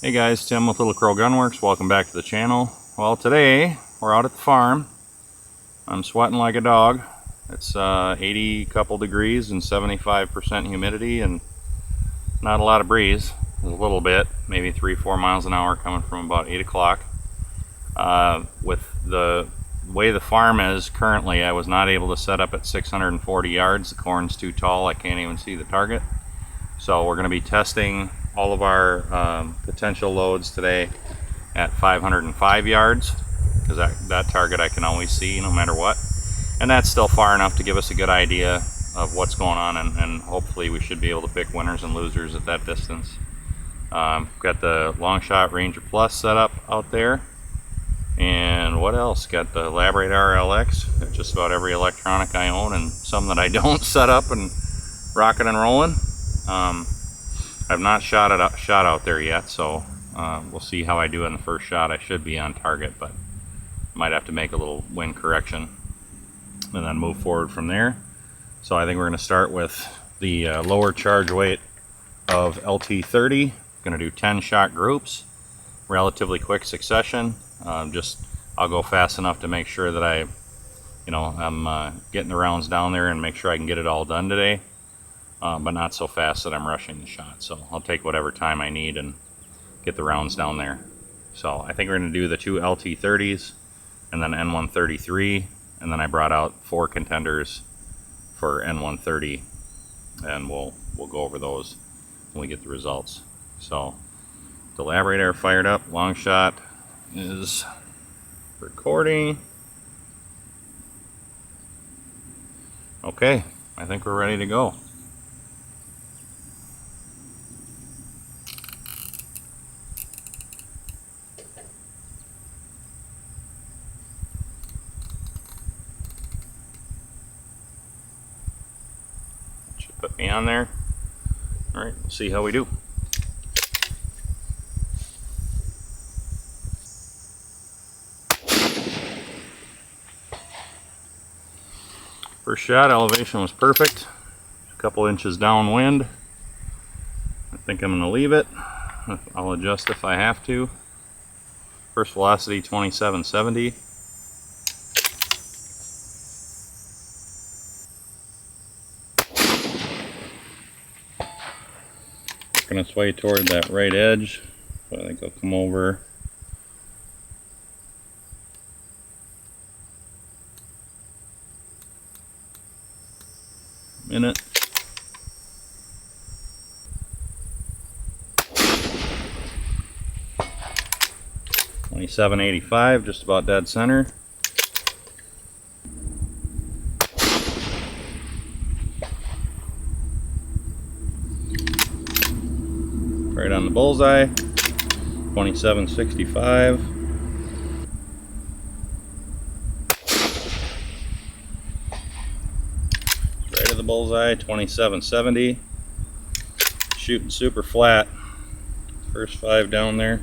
Hey guys, Tim with Little Crow Gunworks. Welcome back to the channel. Well, today we're out at the farm. I'm sweating like a dog. It's 80 couple degrees and 75% humidity and not a lot of breeze. There's a little bit, maybe 3-4 miles an hour coming from about 8 o'clock. With the way the farm is currently, I was not able to set up at 640 yards. The corn's too tall. I can't even see the target. So we're going to be testing all of our potential loads today at 505 yards, because that target I can always see no matter what, and that's still far enough to give us a good idea of what's going on, and hopefully we should be able to pick winners and losers at that distance. Got the Longshot Ranger Plus set up out there, and what else? Got the LabRadar LX. Got just about every electronic I own and some that I don't set up and rocking and rolling. I've not shot out there yet, so we'll see how I do in the first shot. I should be on target, but might have to make a little wind correction and then move forward from there. So I think we're going to start with the lower charge weight of LT30. Going to do 10 shot groups, relatively quick succession. I'll go fast enough to make sure that I'm getting the rounds down there and make sure I can get it all done today. But not so fast that I'm rushing the shot. So I'll take whatever time I need and get the rounds down there. So I think we're going to do the 2 LT30s and then N133, and then I brought out 4 contenders for N130, and we'll go over those when we get the results. So the LabRadar fired up, Longshot is recording. Okay, I think we're ready to go. Put me on there. All right, we'll see how we do. First shot, elevation was perfect. A couple inches downwind. I think I'm going to leave it. I'll adjust if I have to. First velocity 2770. Going to sway toward that right edge, so I think I'll come over. Minute. $27.85, just about dead center. Right on the bullseye, 2765. Right of the bullseye, 2770. Shooting super flat. First 5 down there.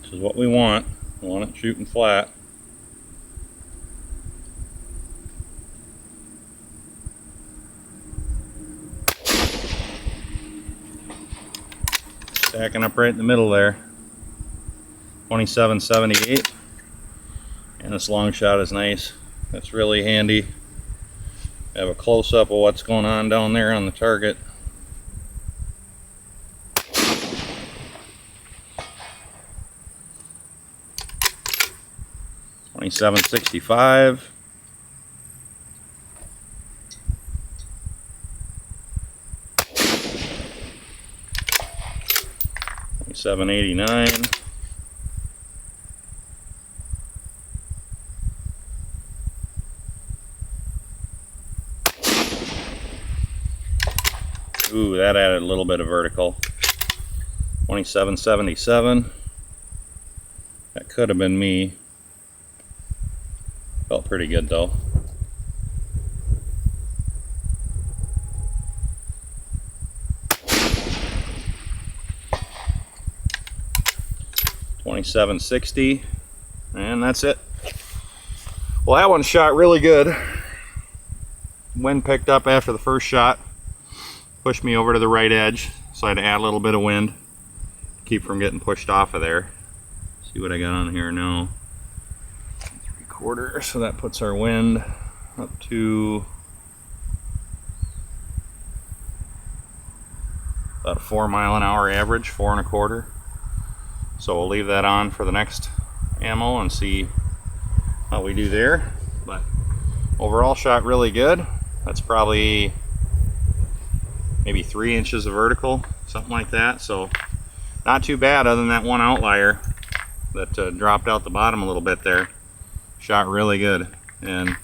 This is what we want. We want it shooting flat. Stacking up right in the middle there, 2778, and this long shot is nice. That's really handy. Have a close-up of what's going on down there on the target. $27.65. $7.89. Ooh, that added a little bit of vertical. $27.77. That could have been me. Felt pretty good though. $27.60, and that's it. Well, that one shot really good. Wind picked up after the first shot, pushed me over to the right edge, so I had to add a little bit of wind to keep from getting pushed off of there. See what I got on here now. 3/4, so that puts our wind up to about a 4 mile an hour average, 4 1/4. So we'll leave that on for the next ammo and see how we do there. But overall shot really good. That's probably maybe 3 inches of vertical, something like that. So not too bad, other than that one outlier that dropped out the bottom a little bit there. Shot really good. And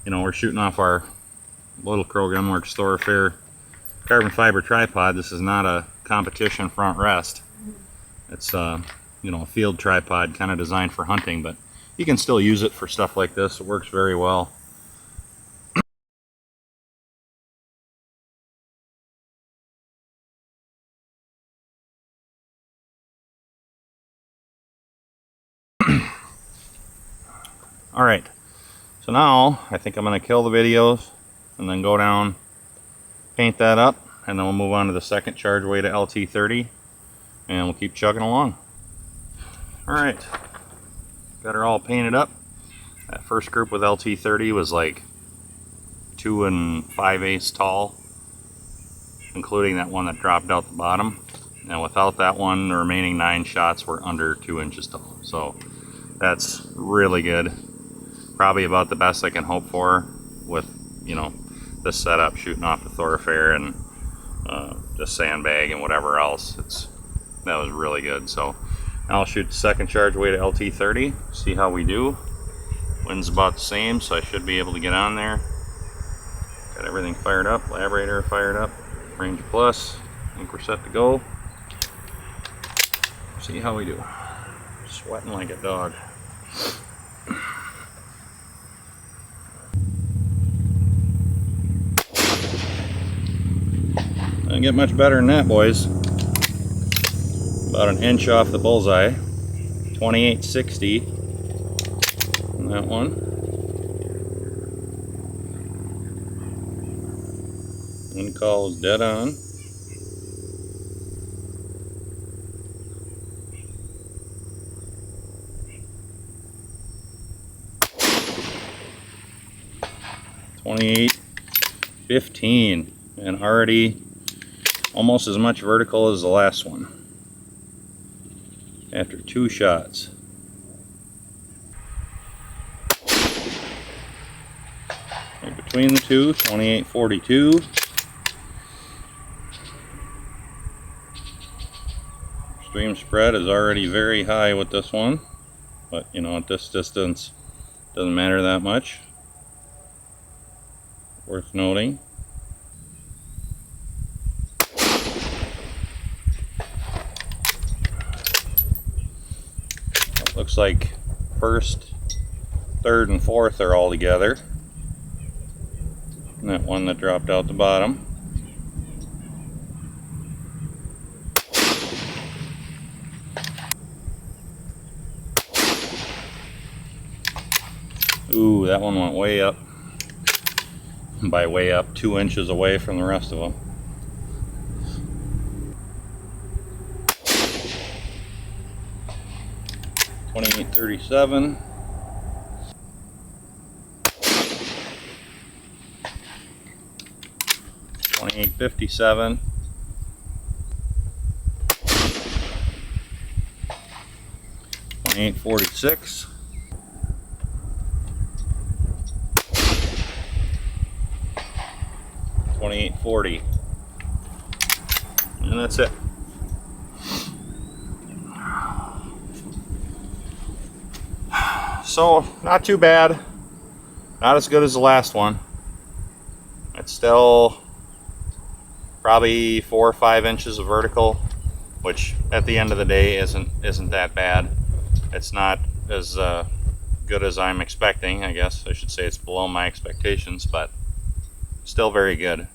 you know, we're shooting off our Little Crow Gunworks Thoroughfare carbon fiber tripod. This is not a competition front rest. It's you know, a field tripod kind of designed for hunting, but you can still use it for stuff like this. It works very well. Alright, so now I think I'm going to kill the videos and then go down, paint that up, and then we'll move on to the second charge weight to LT30 and we'll keep chugging along. Alright, got her all painted up. That first group with LT30 was like 2 5/8 tall, including that one that dropped out the bottom. And without that one, the remaining 9 shots were under 2 inches tall. So that's really good. Probably about the best I can hope for with, you know, this setup, shooting off the Thoroughfare and just sandbag and whatever else. That was really good. So now I'll shoot the second charge weight at LT30, see how we do. Wind's about the same, so I should be able to get on there. Got everything fired up, labradar fired up, Ranger Plus. I think we're set to go. See how we do. Sweating like a dog. Doesn't get much better than that, boys. About an inch off the bullseye. 2860 on that one. Wind call is dead on. $28.15 and already almost as much vertical as the last one after 2 shots. Right between the two, 28.42. Stream spread is already very high with this one, but you know, at this distance doesn't matter that much. Worth noting. Looks like first, third, and fourth are all together. And that one that dropped out the bottom. Ooh, that one went way up. By way up, 2 inches away from the rest of them. $28.37. $28.57. $28.46. $28.40. And that's it. So, not too bad. Not as good as the last one. It's still probably 4 or 5 inches of vertical, which at the end of the day isn't that bad. It's not as good as I'm expecting. I guess I should say it's below my expectations, but still very good.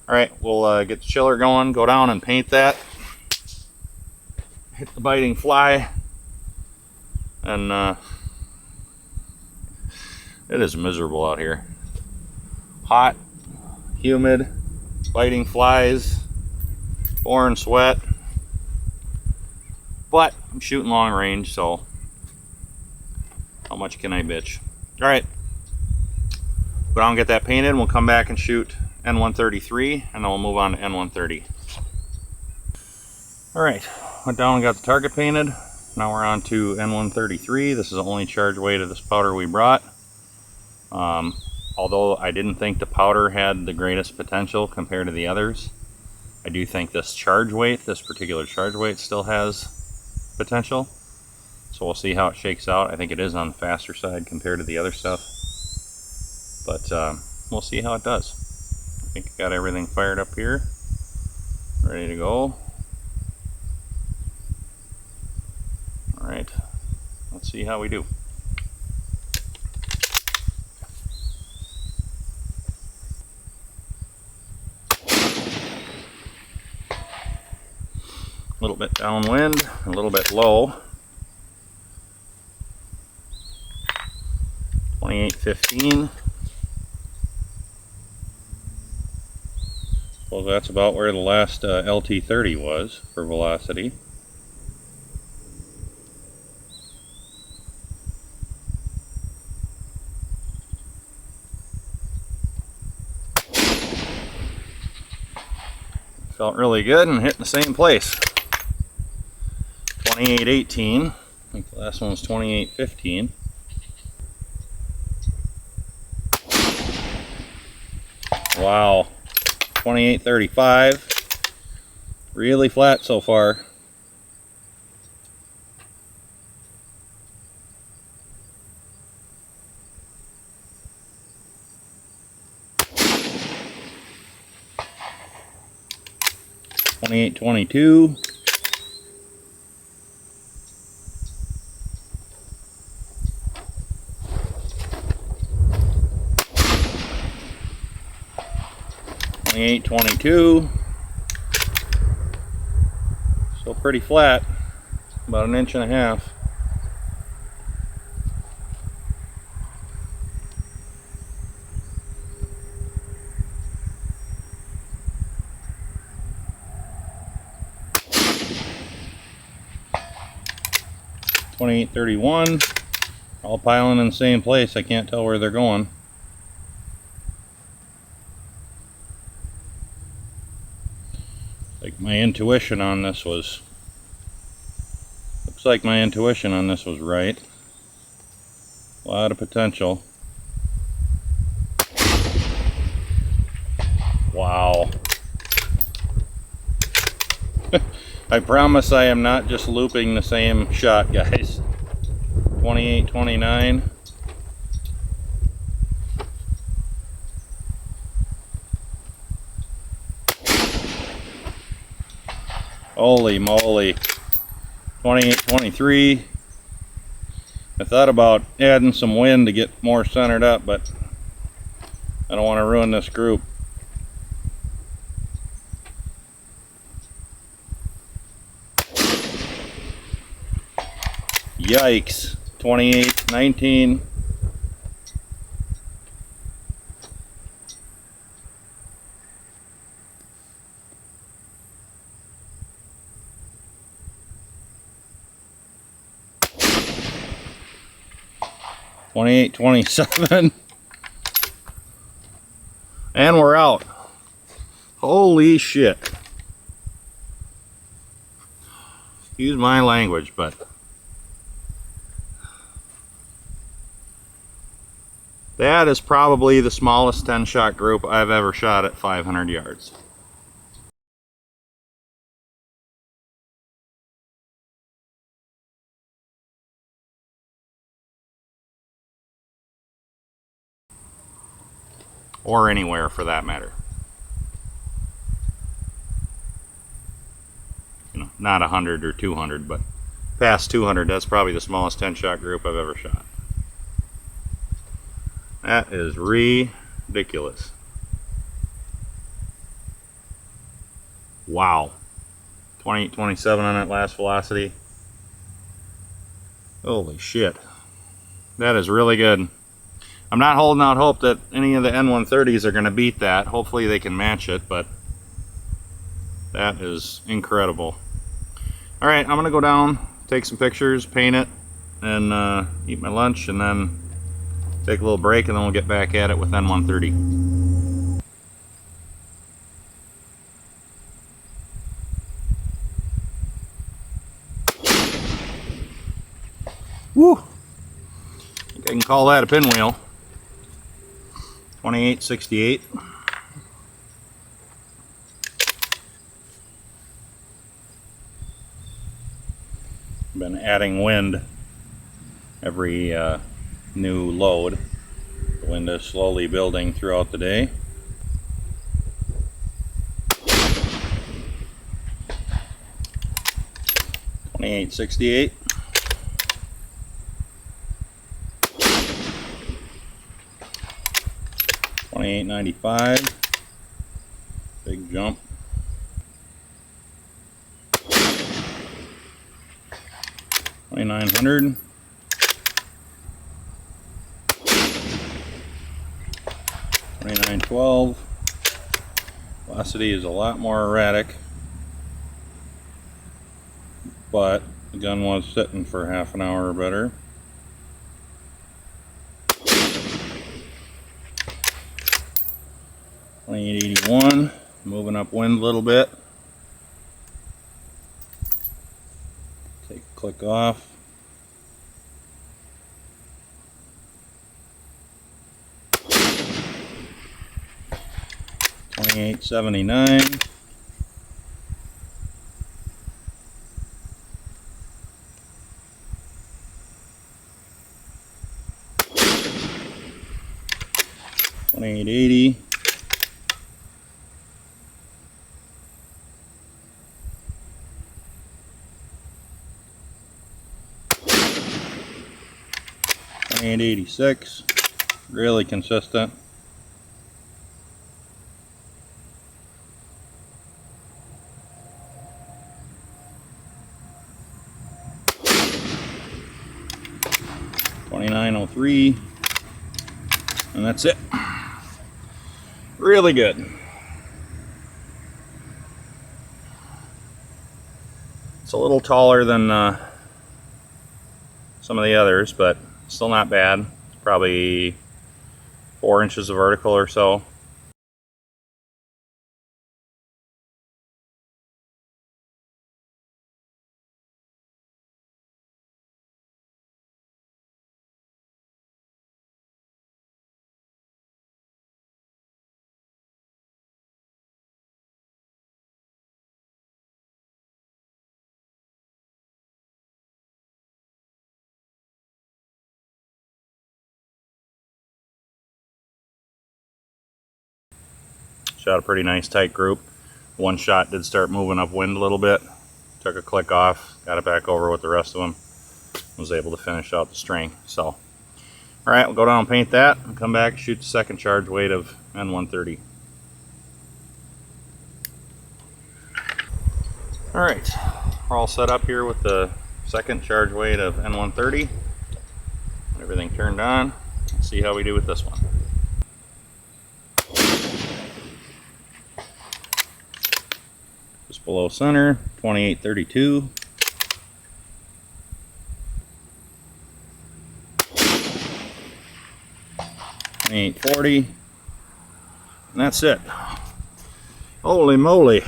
Alright, we'll get the chiller going, go down and paint that. Hit the biting fly. and it is miserable out here. Hot, humid, biting flies, pouring sweat, but I'm shooting long range, so how much can I bitch? All right, but I'll get that painted and we'll come back and shoot N133, and then we'll move on to N130. All right, went down and got the target painted. Now we're on to N133. This is the only charge weight of this powder we brought. Although I didn't think the powder had the greatest potential compared to the others, I do think this charge weight, this particular charge weight, still has potential. So we'll see how it shakes out. I think it is on the faster side compared to the other stuff, but we'll see how it does. I think I got everything fired up here, ready to go. All right, let's see how we do. A little bit downwind, a little bit low. 28.15. Well, that's about where the last LT30 was for velocity. Felt really good and hit in the same place. 28.18. I think the last one was 28.15. Wow. 28.35. Really flat so far. $28.22. $28.22. Still pretty flat, about 1.5 inches. $28.31. All piling in the same place. I can't tell where they're going. Like my intuition on this was, looks like my intuition on this was right. A lot of potential. Wow. I promise I am not just looping the same shot, guys. 28.29. Holy moly. 28.23. I thought about adding some wind to get more centered up, but I don't want to ruin this group. Yikes. 28.19. $28.27. And we're out. Holy shit. Excuse my language, but that is probably the smallest 10-shot group I've ever shot at 500 yards. Or anywhere for that matter. You know, not 100 or 200, but past 200, that's probably the smallest 10-shot group I've ever shot. That is ridiculous. Wow. 28.27 on that last velocity. Holy shit. That is really good. I'm not holding out hope that any of the N130s are going to beat that. Hopefully they can match it, but that is incredible. Alright, I'm going to go down, take some pictures, paint it, and eat my lunch, and then take a little break, and then we'll get back at it with N130. Woo! I think I can call that a pinwheel. 2868. Been adding wind every new load. The wind is slowly building throughout the day. $28.68. $28.95. Big jump. $2,900. $2,912. Velocity is a lot more erratic, but the gun was sitting for half an hour or better. $28.81. Moving upwind a little bit. Take a click off. $28.79. $28.80. $28.86. Really consistent. $29.03. And that's it. Really good. It's a little taller than some of the others, but still not bad. It's probably 4 inches of vertical or so. Shot a pretty nice tight group. One shot did start moving upwind a little bit. Took a click off, got it back over with the rest of them. Was able to finish out the string. So, alright, we'll go down and paint that and come back and shoot the second charge weight of N130. Alright, we're all set up here with the second charge weight of N130. Everything turned on. Let's see how we do with this one. Just below center, 28.32. $28.40. And that's it. Holy moly.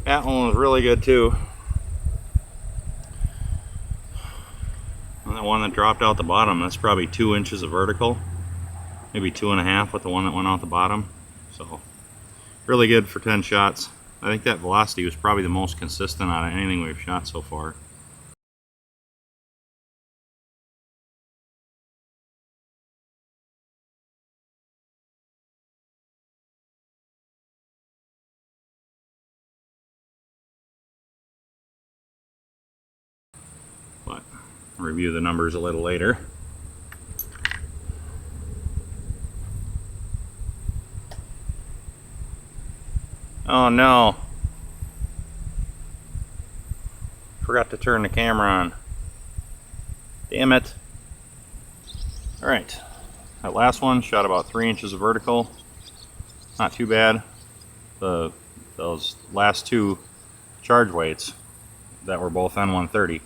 That one was really good too. And the one that dropped out the bottom, that's probably 2 inches of vertical. Maybe 2.5 with the one that went out the bottom. So, really good for 10 shots. I think that velocity was probably the most consistent out of anything we've shot so far. But I'll review the numbers a little later. Oh no. Forgot to turn the camera on. Damn it. Alright, that last one shot about 3 inches of vertical. Not too bad. Those last two charge weights that were both N130,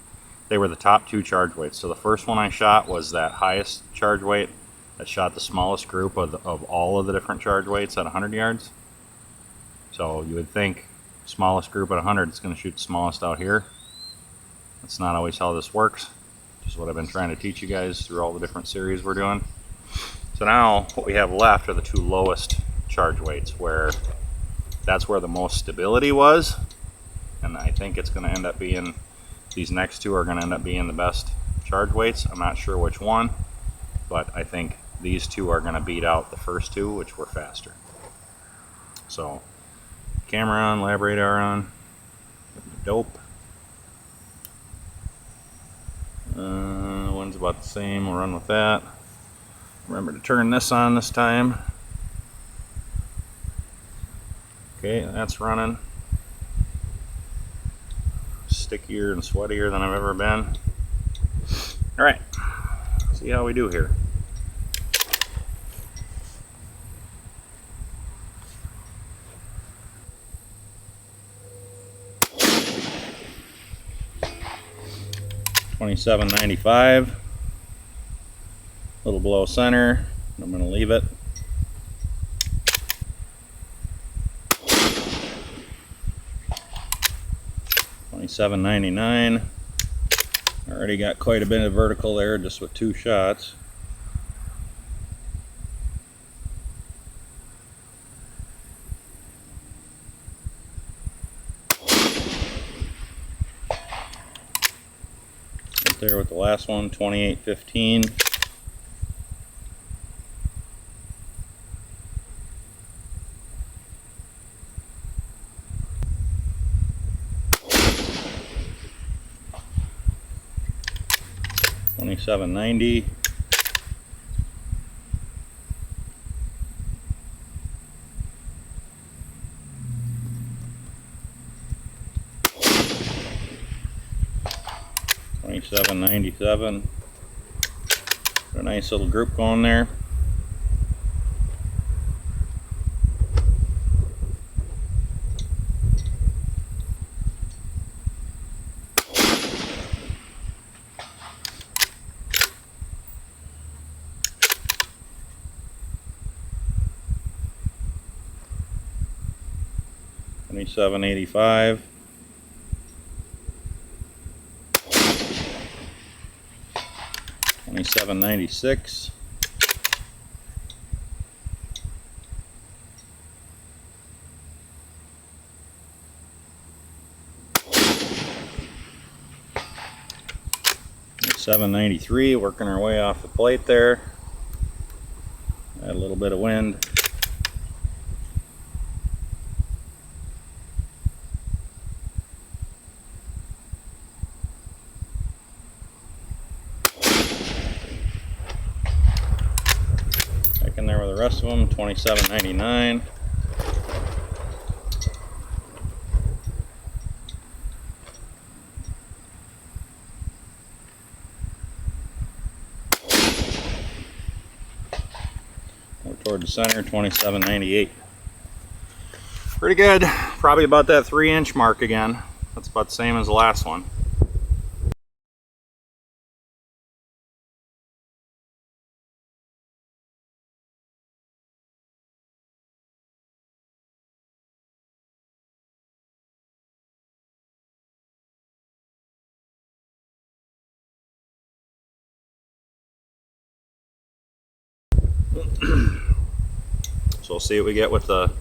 they were the top two charge weights. So the first one I shot was that highest charge weight that shot the smallest group of all of the different charge weights at 100 yards. So you would think smallest group at 100 is going to shoot the smallest out here. That's not always how this works. Just what I've been trying to teach you guys through all the different series we're doing. So now what we have left are the two lowest charge weights, where that's where the most stability was, and I think it's going to end up being, these next two are going to end up being the best charge weights. I'm not sure which one, but I think these two are going to beat out the first two, which were faster. So camera on, lab radar on, dope. One's about the same, we'll run with that. Remember to turn this on this time. Okay, that's running. Stickier and sweatier than I've ever been. Alright, see how we do here. $27.95, a little below center. I'm going to leave it. $27.99. Already got quite a bit of vertical there just with two shots. There with the last one, 28.15. $27.90. $27.97. Got a nice little group going there. $27.85. $27.96. $7.93, working our way off the plate there. Add a little bit of wind. Back in there with the rest of them, $27.99. Toward the center, $27.98. Pretty good. Probably about that 3-inch mark again. That's about the same as the last one. So we'll see what we get with the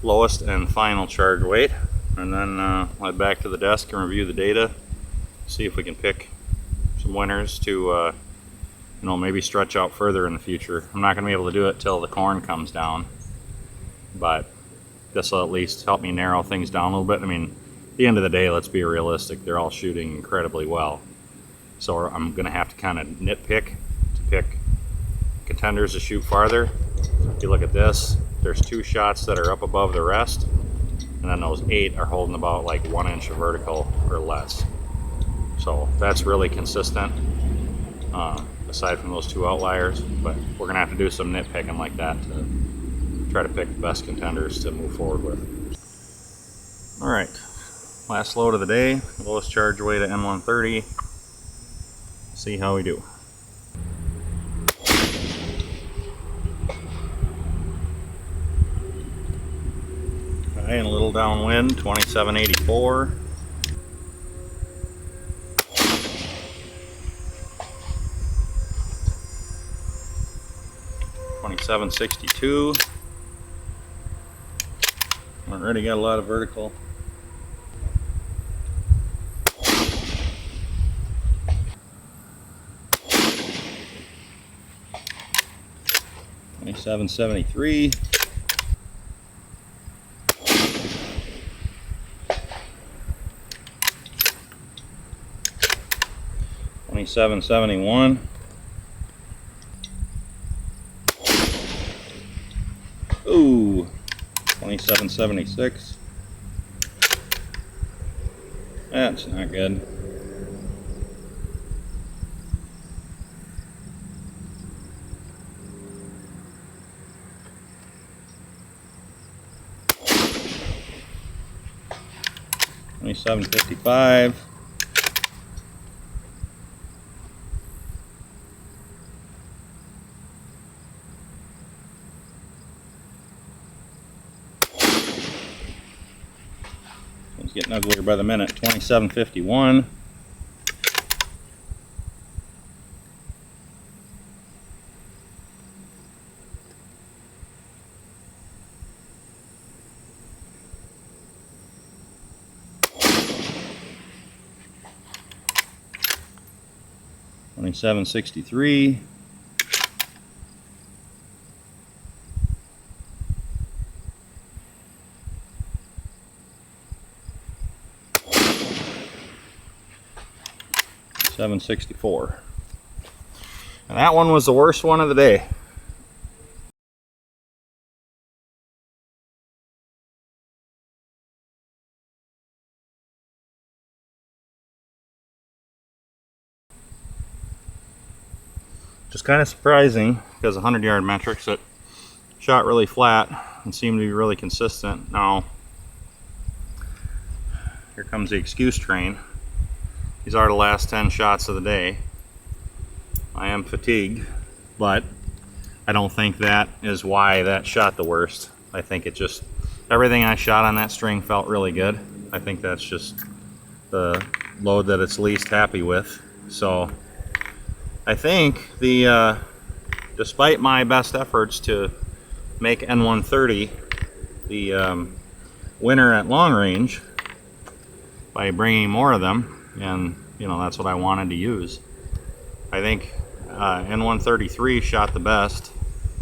lowest and final charge weight, and then head back to the desk and review the data, see if we can pick some winners to maybe stretch out further in the future. I'm not going to be able to do it till the corn comes down, but this will at least help me narrow things down a little bit. I mean, at the end of the day, let's be realistic, they're all shooting incredibly well, so I'm going to have to kind of nitpick to pick contenders to shoot farther. If you look at this, there's 2 shots that are up above the rest, and then those 8 are holding about like 1 inch of vertical or less. So that's really consistent, aside from those two outliers. But we're gonna have to do some nitpicking like that to try to pick the best contenders to move forward with. All right, last load of the day, lowest charge weight at N130. See how we do. Okay, and a little downwind, 2784. 2762. Already got a lot of vertical. $27.73. $27.71. Ooh, $27.76. That's not good. $27.55. It's getting uglier by the minute. $27.51. $27.63. $7.64. And that one was the worst one of the day. Just kind of surprising because 100-yard metrics, it shot really flat and seemed to be really consistent. Now, here comes the excuse train. These are the last 10 shots of the day. I am fatigued, but I don't think that is why that shot the worst. I think it just, everything I shot on that string felt really good. I think that's just the load that it's least happy with. So I think despite my best efforts to make N130 the winner at long range by bringing more of them, and you know, that's what I wanted to use. I think N133 shot the best,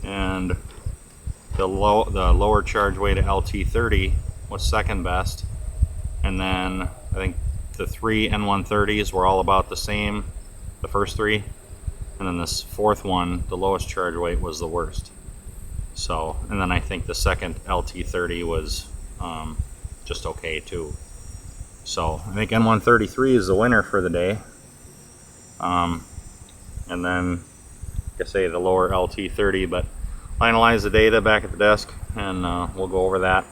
and the lower charge weight at LT30 was second best, and then I think the three N130s were all about the same, the first three, and then this fourth one, the lowest charge weight, was the worst. So, and then I think the second LT30 was just okay too. So I think N133 is the winner for the day. And then, like I say, the lower LT30, but finalize the data back at the desk, and we'll go over that